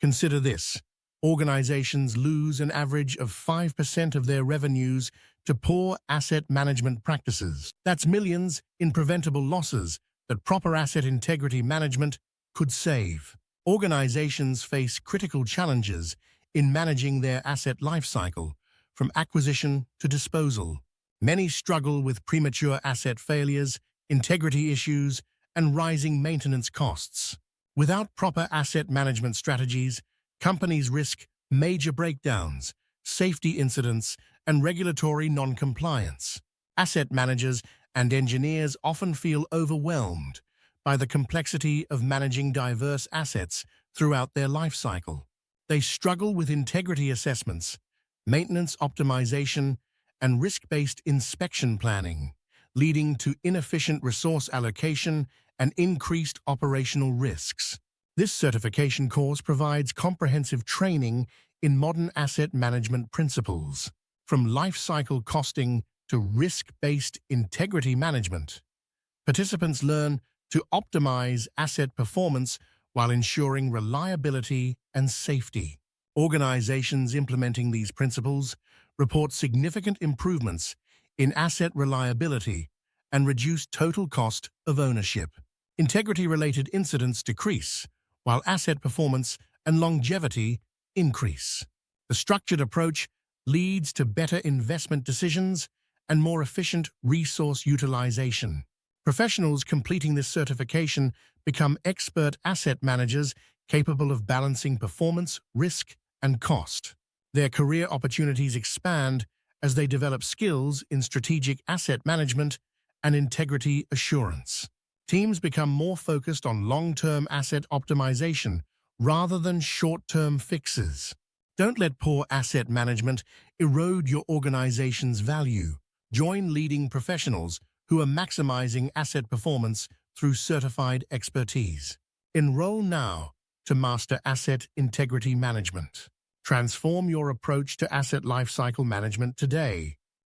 Consider this. Organizations lose an average of 5% of their revenues to poor asset management practices. That's millions in preventable losses that proper asset integrity management could save. Organizations face critical challenges in managing their asset lifecycle, from acquisition to disposal. Many struggle with premature asset failures, integrity issues, and rising maintenance costs. Without proper asset management strategies, companies risk major breakdowns, safety incidents, and regulatory non-compliance. Asset managers and engineers often feel overwhelmed by the complexity of managing diverse assets throughout their life cycle. They struggle with integrity assessments, maintenance optimization, and risk-based inspection planning, leading to inefficient resource allocation and increased operational risks. This certification course provides comprehensive training in modern asset management principles, from life cycle costing to risk-based integrity management. Participants learn to optimize asset performance while ensuring reliability and safety. Organizations implementing these principles report significant improvements in asset reliability and reduced total cost of ownership. Integrity-related incidents decrease, while asset performance and longevity increase. The structured approach leads to better investment decisions and more efficient resource utilization. Professionals completing this certification become expert asset managers capable of balancing performance, risk, and cost. Their career opportunities expand as they develop skills in strategic asset management and integrity assurance. Teams become more focused on long-term asset optimization rather than short-term fixes. Don't let poor asset management erode your organization's value. Join leading professionals who are maximizing asset performance through certified expertise. Enroll now to master asset integrity management. Transform your approach to asset lifecycle management today.